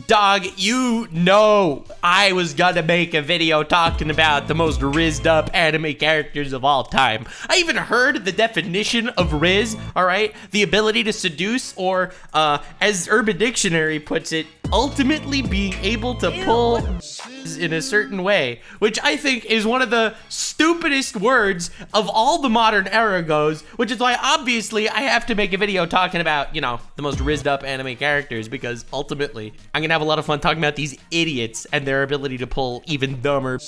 Dog, you know I was gonna make a video talking about the most rizzed up anime characters of all time. I even heard the definition of Rizz, alright? The ability to seduce, or as Urban Dictionary puts it, ultimately being able to pull in a certain way, which I think is one of the stupidest words of all the modern era goes, which is why obviously I have to make a video talking about, you know, the most rizzed up anime characters, because ultimately I'm gonna have a lot of fun talking about these idiots and their ability to pull even dumber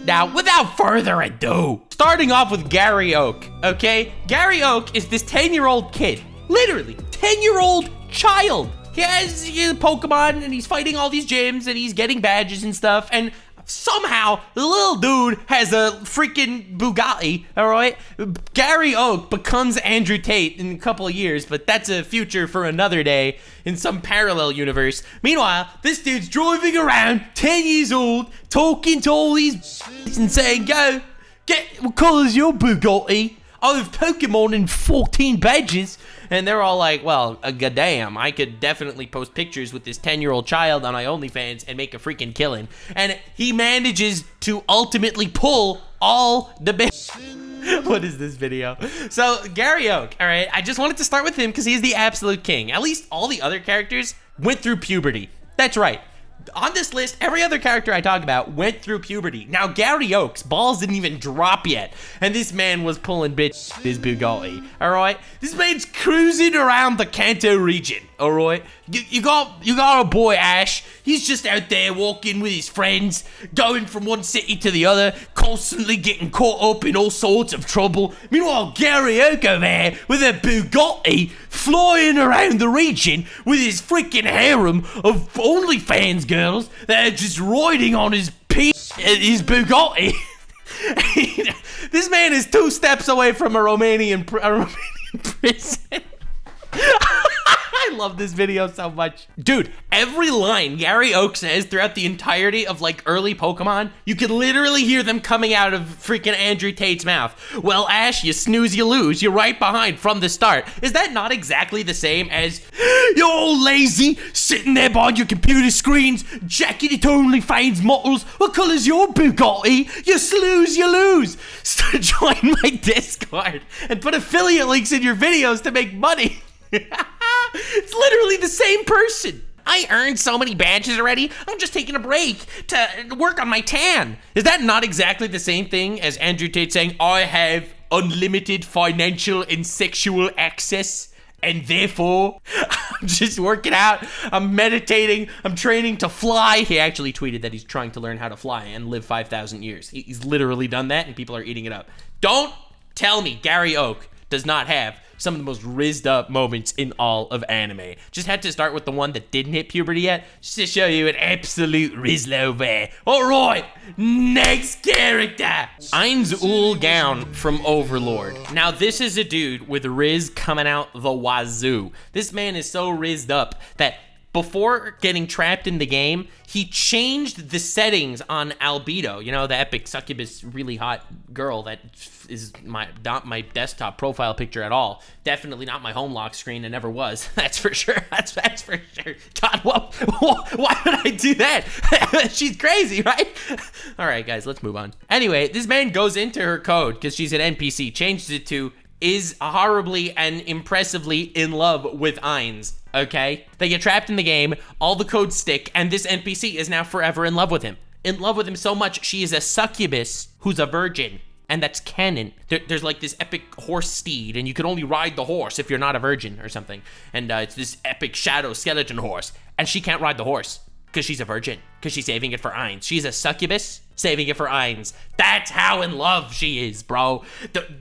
Now, without further ado, starting off with Gary Oak, okay? Gary Oak is this 10-year-old kid, literally 10-year-old child. He has Pokemon and he's fighting all these gyms and he's getting badges and stuff, and somehow the little dude has a freaking Bugatti, all right? Gary Oak becomes Andrew Tate in a couple of years, but that's a future for another day in some parallel universe. Meanwhile, this dude's driving around, 10 years old, talking to all these and saying, "Go, what color's your Bugatti? I have Pokemon and 14 badges." And they're all like, well, goddamn, I could definitely post pictures with this 10-year-old child on my OnlyFans and make a freaking killing. And he manages to ultimately pull all the What is this video? So, Gary Oak, all right, I just wanted to start with him because he's the absolute king. At least all the other characters went through puberty. That's right. On this list, every other character I talk about went through puberty. Now, Gary Oak's balls didn't even drop yet, and this man was pulling his Bugatti, all right? This man's cruising around the Kanto region, all right? You got a boy, Ash. He's just out there walking with his friends, going from one city to the other, constantly getting caught up in all sorts of trouble. Meanwhile, Gary Oak over there with a Bugatti, flying around the region with his freaking harem of OnlyFans girls that are just riding on his Bugatti. This man is 2 steps away from a Romanian prison. I love this video so much. Dude, every line Gary Oak says throughout the entirety of like early Pokemon, you could literally hear them coming out of freaking Andrew Tate's mouth. Well, Ash, you snooze, you lose. You're right behind from the start. Is that not exactly the same as, "You're all lazy, sitting there behind your computer screens, jacking it OnlyFans models. What color's your Bugatti? You snooze, you lose. Join my Discord and put affiliate links in your videos to make money." It's literally the same person. "I earned so many badges already, I'm just taking a break to work on my tan." Is that not exactly the same thing as Andrew Tate saying, "I have unlimited financial and sexual access, and therefore I'm just working out, I'm meditating, I'm training to fly"? He actually tweeted that he's trying to learn how to fly and live 5,000 years. He's literally done that, and people are eating it up. Don't tell me Gary Oak does not have some of the most rizzed up moments in all of anime. Just had to start with the one that didn't hit puberty yet, just to show you an absolute Rizzlo there. All right, next character. Ainz Gown from Overlord. Now, this is a dude with Rizz coming out the wazoo. This man is so rizzed up that before getting trapped in the game, he changed the settings on Albedo, you know, the epic succubus, really hot girl that is not my desktop profile picture at all. Definitely not my home lock screen, and never was. That's for sure. That's for sure. God, why would I do that? She's crazy, right? All right, guys, let's move on. Anyway, this man goes into her code because she's an NPC, changes it to "is horribly and impressively in love with Ainz." Okay? They get trapped in the game, all the codes stick, and this NPC is now forever in love with him. In love with him so much, she is a succubus who's a virgin. And that's canon. There's like this epic horse steed, and you can only ride the horse if you're not a virgin or something. And it's this epic shadow skeleton horse. And she can't ride the horse because she's a virgin, because she's saving it for Ainz. She's a succubus saving it for Ainz. That's how in love she is, bro.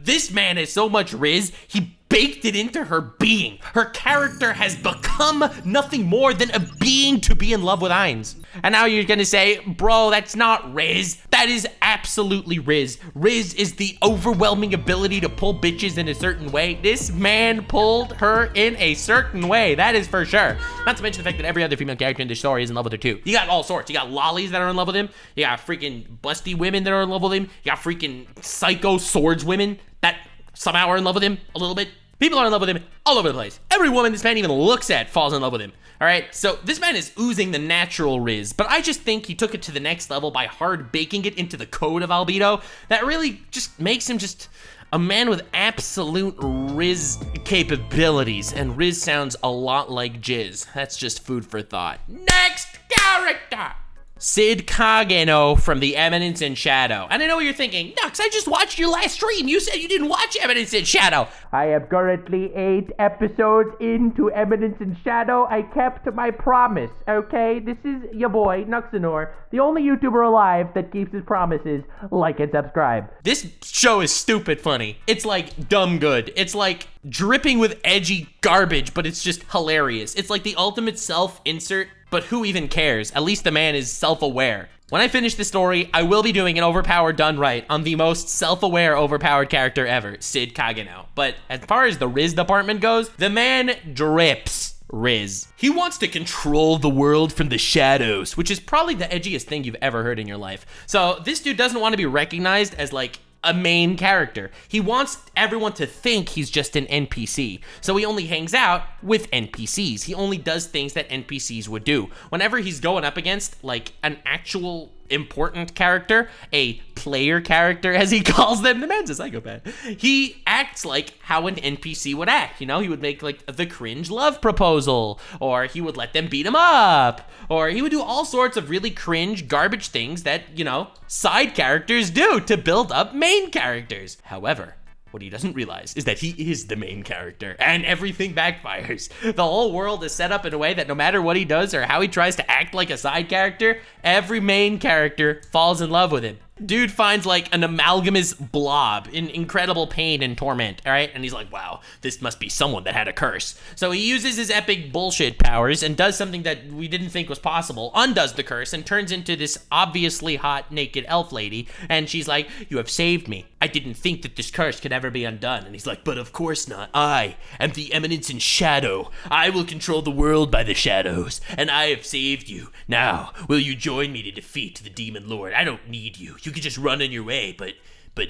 This man has so much Rizz, he baked it into her being. Her character has become nothing more than a being to be in love with Ainz. And now you're gonna say, "Bro, that's not Rizz." That is absolutely Rizz. Rizz is the overwhelming ability to pull bitches in a certain way. This man pulled her in a certain way, that is for sure. Not to mention the fact that every other female character in this story is in love with her too. You got all sorts. You got lollies that are in love with him. You got freaking busty women that are in love with him. You got freaking psycho swordswomen that somehow are in love with him a little bit. People are in love with him all over the place. Every woman this man even looks at falls in love with him. All right, so this man is oozing the natural Rizz, but I just think he took it to the next level by hard baking it into the code of albedo. That really just makes him just a man with absolute Rizz capabilities, and Rizz sounds a lot like jizz. That's just food for thought. Next character! Sid Kageno from the Eminence in Shadow. And I know what you're thinking, Nux, I just watched your last stream. You said you didn't watch Eminence in Shadow. I am currently 8 episodes into Eminence in Shadow. I kept my promise, okay? This is your boy, Nuxanor, the only YouTuber alive that keeps his promises. Like and subscribe. This show is stupid funny. It's like dumb good. It's like dripping with edgy garbage, but it's just hilarious. It's like the ultimate self-insert. But who even cares? At least the man is self-aware. When I finish the story, I will be doing an overpowered done right on the most self-aware overpowered character ever, Sid Kageno. But as far as the Rizz department goes, the man drips Rizz. He wants to control the world from the shadows, which is probably the edgiest thing you've ever heard in your life. So this dude doesn't want to be recognized as like a main character. He wants everyone to think he's just an NPC. So he only hangs out with NPCs. He only does things that NPCs would do. Whenever he's going up against like an actual important character, a player character as he calls them, the man's a psychopath. He acts like how an NPC would act, you know? He would make like the cringe love proposal, or he would let them beat him up, or he would do all sorts of really cringe garbage things that, you know, side characters do to build up main characters. However, what he doesn't realize is that he is the main character and everything backfires. The whole world is set up in a way that no matter what he does or how he tries to act like a side character, every main character falls in love with him. Dude finds like an amalgamous blob in incredible pain and torment, all right? And he's like, wow, this must be someone that had a curse. So he uses his epic bullshit powers and does something that we didn't think was possible, undoes the curse, and turns into this obviously hot naked elf lady. And she's like, you have saved me. I didn't think that this curse could ever be undone. And he's like, but of course not. I am the Eminence in Shadow. I will control the world by the shadows, and I have saved you. Now, will you join me to defeat the Demon Lord? I don't need you. You can just run on your way, but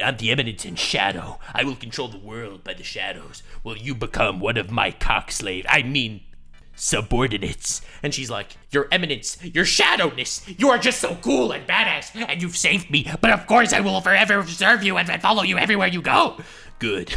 I'm the Eminence in Shadow. I will control the world by the shadows. Will you become one of my subordinates? And she's like, your Eminence, your shadowness, you are just so cool and badass, and you've saved me, but of course I will forever serve you and follow you everywhere you go. Good.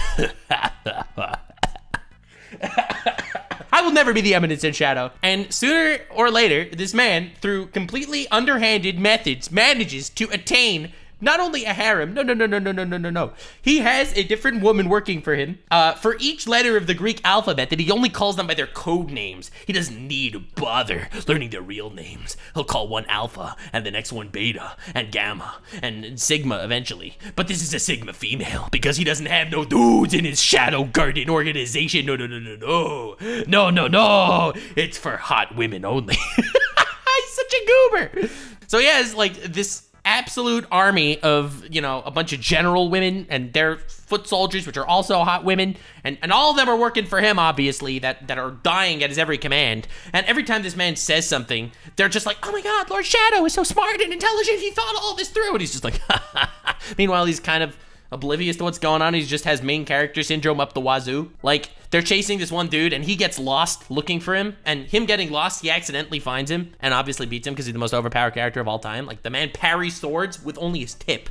I will never be the Eminence in Shadow. And sooner or later, this man, through completely underhanded methods, manages to attain not only a harem, no. He has a different woman working for him for each letter of the Greek alphabet that he only calls them by their code names. He doesn't need to bother learning their real names. He'll call one Alpha and the next one Beta and Gamma and Sigma eventually. But this is a Sigma female because he doesn't have no dudes in his Shadow Garden organization. No. It's for hot women only. He's such a goober. So he has like this absolute army of, you know, a bunch of general women and their foot soldiers, which are also hot women, and all of them are working for him, obviously, that are dying at his every command. And every time this man says something, they're just like, oh my god, Lord Shadow is so smart and intelligent, he thought all this through, and he's just like, Meanwhile, he's kind of oblivious to what's going on. He just has main character syndrome up the wazoo. Like, they're chasing this one dude and he gets lost looking for him, and him getting lost, he accidentally finds him and obviously beats him because he's the most overpowered character of all time. Like, the man parries swords with only his tip.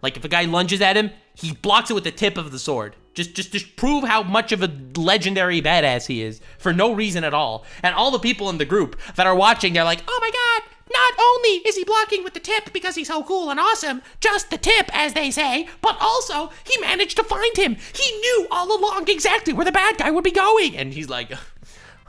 Like, if a guy lunges at him, he blocks it with the tip of the sword. Just prove how much of a legendary badass he is for no reason at all. And all the people in the group that are watching, they're like, oh my god, not only is he blocking with the tip because he's so cool and awesome, just the tip, as they say, but also he managed to find him. He knew all along exactly where the bad guy would be going. And he's like,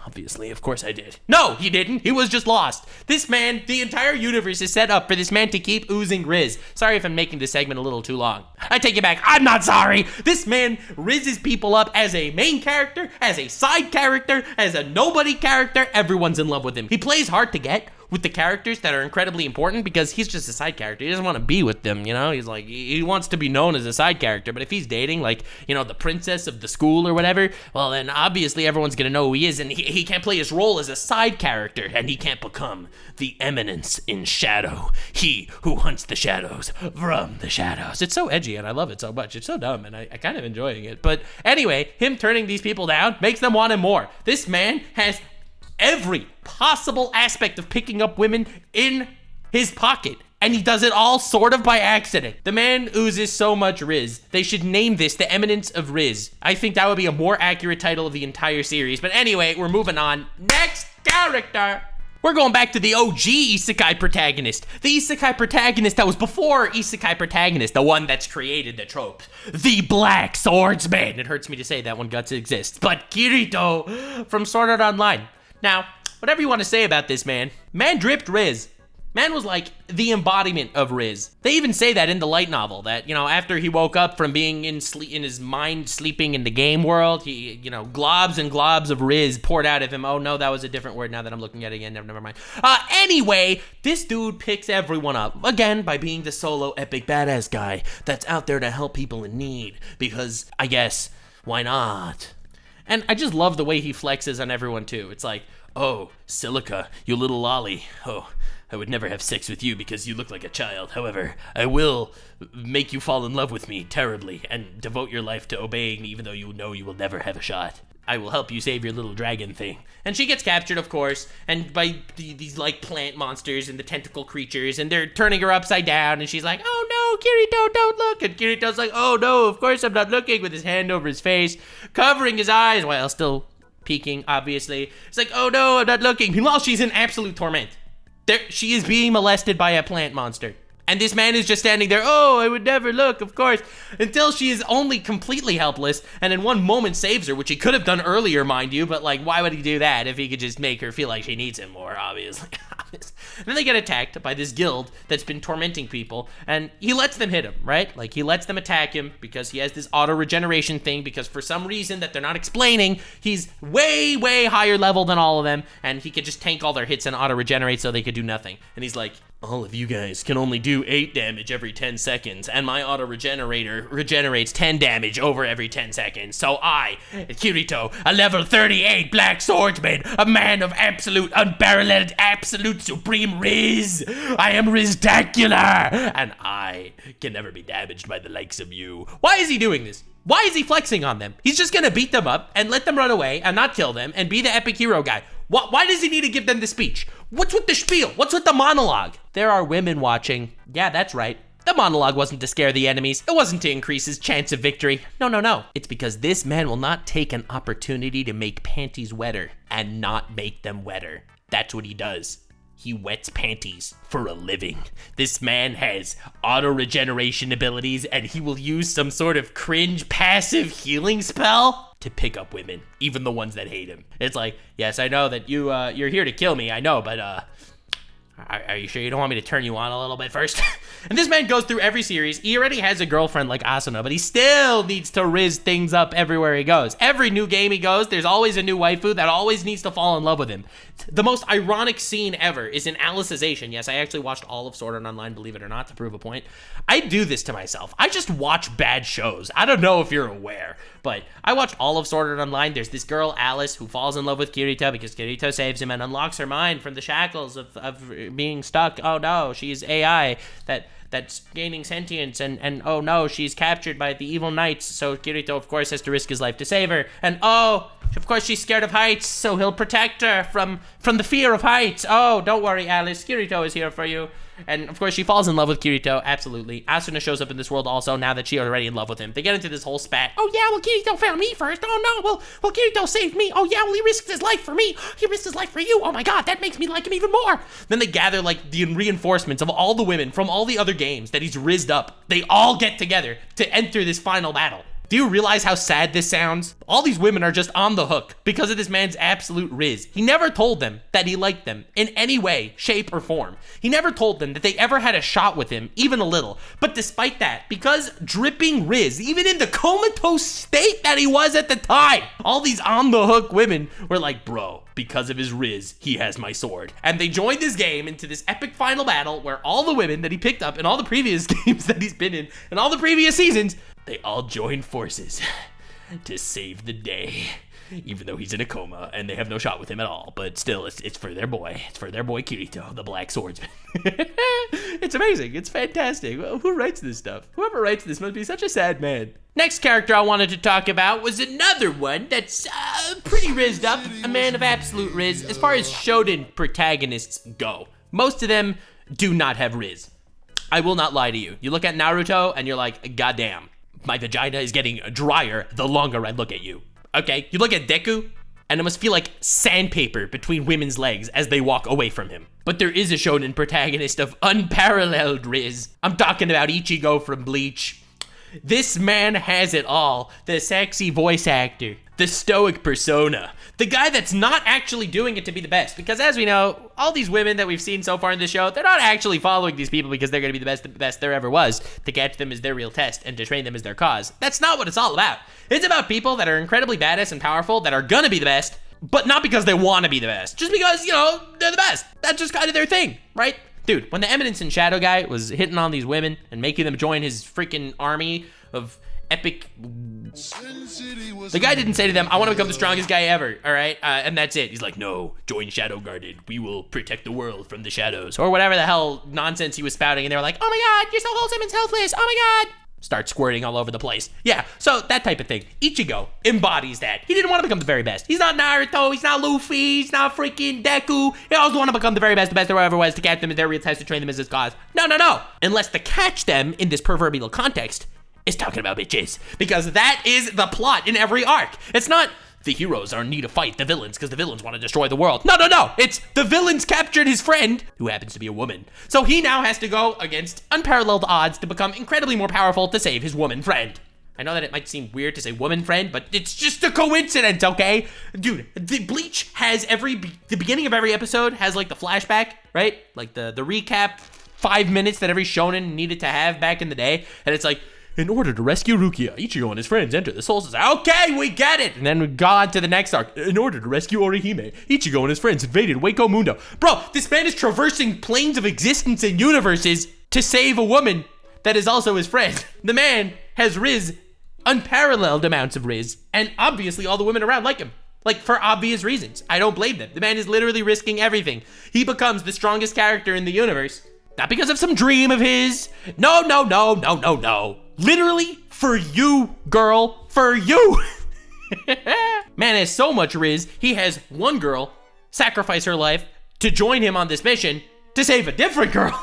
obviously, of course I did. No, he didn't. He was just lost. This man, the entire universe is set up for this man to keep oozing Rizz. Sorry if I'm making this segment a little too long. I take it back. I'm not sorry. This man rizzes people up as a main character, as a side character, as a nobody character. Everyone's in love with him. He plays hard to get with the characters that are incredibly important because he's just a side character. He doesn't want to be with them, you know? He's like, he wants to be known as a side character, but if he's dating, like, you know, the princess of the school or whatever, well, then obviously everyone's gonna know who he is, and he can't play his role as a side character, and he can't become the Eminence in Shadow. He who hunts the shadows from the shadows. It's so edgy, and I love it so much. It's so dumb, and I kind of enjoying it. But anyway, him turning these people down makes them want him more. This man has every possible aspect of picking up women in his pocket. And he does it all sort of by accident. The man oozes so much Rizz. They should name this the Eminence of Rizz. I think that would be a more accurate title of the entire series. But anyway, we're moving on. Next character. We're going back to the OG isekai protagonist. The isekai protagonist that was before isekai protagonist. The one that's created the trope. The Black Swordsman. It hurts me to say that one guts exists. But Kirito from Sword Art Online. Now, whatever you want to say about this man dripped Rizz. Man was like the embodiment of Rizz. They even say that in the light novel, that, you know, after he woke up from being in his mind sleeping in the game world, he, you know, globs and globs of Rizz poured out of him. Oh no, that was a different word now that I'm looking at it again. Never mind. Anyway, this dude picks everyone up, again, by being the solo epic badass guy that's out there to help people in need, because I guess, why not? And I just love the way he flexes on everyone too. It's like, oh, Silica, you little lolly. Oh, I would never have sex with you because you look like a child. However, I will make you fall in love with me terribly and devote your life to obeying me even though you know you will never have a shot. I will help you save your little dragon thing. And she gets captured, of course, and by these like plant monsters and the tentacle creatures, and they're turning her upside down, and she's like, oh no, Kirito, don't look. And Kirito's like, oh no, of course I'm not looking, with his hand over his face, covering his eyes while still peeking, obviously. It's like, oh no, I'm not looking. Meanwhile, she's in absolute torment. She is being molested by a plant monster. And this man is just standing there, oh, I would never look, of course, until she is only completely helpless, and in one moment saves her, which he could have done earlier, mind you, but like, why would he do that if he could just make her feel like she needs him more, obviously. And then they get attacked by this guild that's been tormenting people, and he lets them hit him, right? Like, he lets them attack him because he has this auto-regeneration thing, because for some reason that they're not explaining, he's way, way higher level than all of them, and he could just tank all their hits and auto-regenerate so they could do nothing. And he's like, all of you guys can only do 8 damage every 10 seconds, and my auto-regenerator regenerates 10 damage over every 10 seconds. So I, Kirito, a level 38 Black Swordsman, a man of absolute, unparalleled, absolute supreme Rizz. I am Rizz-tacular, and I can never be damaged by the likes of you. Why is he doing this? Why is he flexing on them? He's just gonna beat them up and let them run away and not kill them and be the epic hero guy. Why does he need to give them the speech? What's with the spiel? What's with the monologue? There are women watching. Yeah, that's right. The monologue wasn't to scare the enemies. It wasn't to increase his chance of victory. No. It's because this man will not take an opportunity to make panties wetter and not make them wetter. That's what he does. He wets panties for a living. This man has auto-regeneration abilities, and he will use some sort of cringe passive healing spell to pick up women, even the ones that hate him. It's like, yes, I know that you're here to kill me, I know, but are you sure you don't want me to turn you on a little bit first? And this man goes through every series. He already has a girlfriend like Asuna, but he still needs to Rizz things up everywhere he goes. Every new game he goes, there's always a new waifu that always needs to fall in love with him. The most ironic scene ever is in Alicization. Yes, I actually watched all of Sword Art Online, believe it or not, to prove a point. I do this to myself. I just watch bad shows. I don't know if you're aware, but I watched all of Sword Art Online. There's this girl, Alice, who falls in love with Kirito because Kirito saves him and unlocks her mind from the shackles of being stuck. Oh no, she's AI that's gaining sentience, and oh no, she's captured by the evil knights, so Kirito of course has to risk his life to save her, and oh, of course she's scared of heights, so he'll protect her from the fear of heights. Oh, don't worry, Alice, Kirito is here for you. And of course she falls in love with Kirito, absolutely. Asuna shows up in this world also now that she's already in love with him. They get into this whole spat. Oh yeah, well Kirito found me first. Oh no, well Kirito saved me. Oh yeah, well he risked his life for me. He risked his life for you. Oh my god, that makes me like him even more. Then they gather like the reinforcements of all the women from all the other games that he's rizzed up. They all get together to enter this final battle. Do you realize how sad this sounds? All these women are just on the hook because of this man's absolute Rizz. He never told them that he liked them in any way, shape, or form. He never told them that they ever had a shot with him, even a little. But despite that, because dripping Rizz, even in the comatose state that he was at the time, all these on the hook women were like, bro, because of his Rizz, he has my sword. And they joined this game into this epic final battle where all the women that he picked up in all the previous games that he's been in and all the previous seasons, they all joined forces to save the day. even though he's in a coma and they have no shot with him at all. But still, it's for their boy. It's for their boy Kirito, the Black Swordsman. It's amazing. It's fantastic. Who writes this stuff? Whoever writes this must be such a sad man. Next character I wanted to talk about was another one that's pretty rizzed up, a man of absolute rizz as far as shonen protagonists go. Most of them do not have rizz. I will not lie to you. You look at Naruto and you're like, goddamn, my vagina is getting drier the longer I look at you. Okay, you look at Deku and it must feel like sandpaper between women's legs as they walk away from him. But there is a shonen protagonist of unparalleled rizz. I'm talking about Ichigo from Bleach. This man has it all. The sexy voice actor, the stoic persona, the guy that's not actually doing it to be the best. Because as we know, all these women that we've seen so far in this show, they're not actually following these people because they're gonna be the best there ever was. To catch them is their real test and to train them is their cause. That's not what it's all about. It's about people that are incredibly badass and powerful that are gonna be the best, but not because they wanna be the best. Just because, you know, they're the best. That's just kind of their thing, right? Dude, when the Eminence and Shadow guy was hitting on these women and making them join his freaking army of epic... The guy didn't say to them, I want to become the strongest guy ever, all right? And that's it. He's like, no, join Shadow Guarded. We will protect the world from the shadows. Or whatever the hell nonsense he was spouting. And they were like, oh my God, you're so wholesome and selfless. Oh my God. Start squirting all over the place. Yeah, so that type of thing. Ichigo embodies that. He didn't want to become the very best. He's not Naruto, he's not Luffy, he's not freaking Deku. He also want to become the very best, the best there ever was, to catch them as their real test, to train them as his cause. No, no, no. Unless to catch them in this proverbial context is talking about bitches. Because that is the plot in every arc. It's not the heroes are in need to fight the villains because the villains want to destroy the world. No, no, no. It's the villains captured his friend, who happens to be a woman. So he now has to go against unparalleled odds to become incredibly more powerful to save his woman friend. I know that it might seem weird to say woman friend, but it's just a coincidence, okay? Dude, the Bleach has the beginning of every episode has like the flashback, right? Like the recap 5 minutes that every shonen needed to have back in the day. And it's like, in order to rescue Rukia, Ichigo and his friends enter the Soul Society. Okay, we get it! And then we go on to the next arc. In order to rescue Orihime, Ichigo and his friends invaded Wako Mundo. Bro, this man is traversing planes of existence and universes to save a woman that is also his friend. The man has Rizz, unparalleled amounts of Rizz, and obviously all the women around like him. Like, for obvious reasons. I don't blame them. The man is literally risking everything. He becomes the strongest character in the universe. Not because of some dream of his. No, no, no, no, no, no. Literally, for you, girl, for you. Man has so much Rizz, he has one girl sacrifice her life to join him on this mission to save a different girl.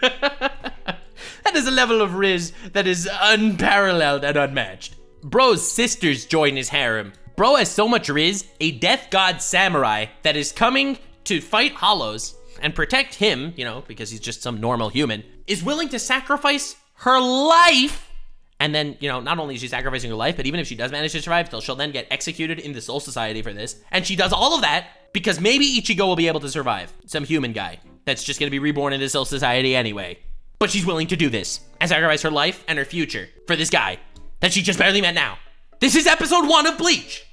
That is a level of Rizz that is unparalleled and unmatched. Bro's sisters join his harem. Bro has so much Rizz, a death god samurai that is coming to fight Hollows and protect him, you know, because he's just some normal human, is willing to sacrifice her life. And then, you know, not only is she sacrificing her life, but even if she does manage to survive, she'll then get executed in the Soul Society for this. And she does all of that because maybe Ichigo will be able to survive. Some human guy that's just gonna be reborn in the Soul Society anyway. But she's willing to do this and sacrifice her life and her future for this guy that she just barely met now. This is episode 1 of Bleach.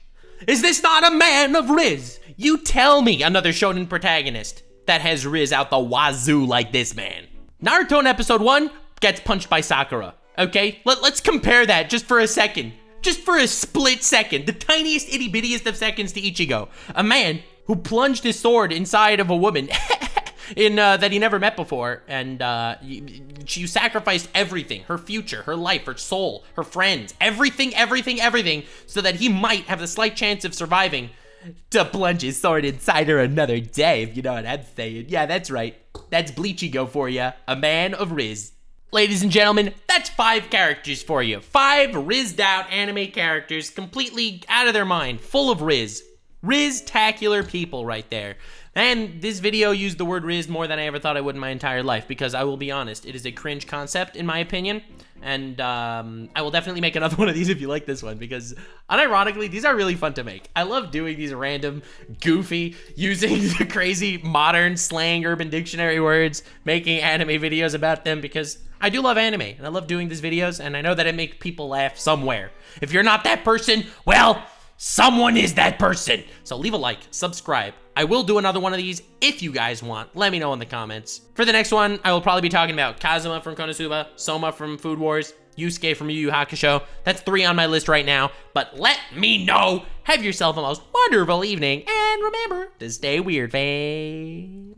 Is this not a man of Rizz? You tell me another shonen protagonist that has Rizz out the wazoo like this man. Naruto in episode 1 gets punched by Sakura. Okay, let's compare that just for a second. Just for a split second. The tiniest itty bittiest of seconds to Ichigo. A man who plunged his sword inside of a woman in that he never met before. And she sacrificed everything. Her future, her life, her soul, her friends. Everything, so that he might have the slight chance of surviving to plunge his sword inside her another day, if you know what I'm saying. Yeah, that's right. That's Bleachigo for ya. A man of Rizz. Ladies and gentlemen, that's 5 characters for you. 5 rizzed out anime characters, completely out of their mind, full of Rizz. Rizz-tacular people right there. And this video used the word Rizz more than I ever thought I would in my entire life, because I will be honest, it is a cringe concept in my opinion. And I will definitely make another one of these if you like this one, because unironically, these are really fun to make. I love doing these random, goofy, using the crazy modern slang urban dictionary words, making anime videos about them, because I do love anime, and I love doing these videos, and I know that it makes people laugh somewhere. If you're not that person, well, someone is that person. So leave a like, subscribe. I will do another one of these if you guys want. Let me know in the comments. For the next one, I will probably be talking about Kazuma from Konosuba, Soma from Food Wars, Yusuke from Yu Yu Hakusho. That's 3 on my list right now, but let me know. Have yourself a most wonderful evening, and remember to stay weird, fam.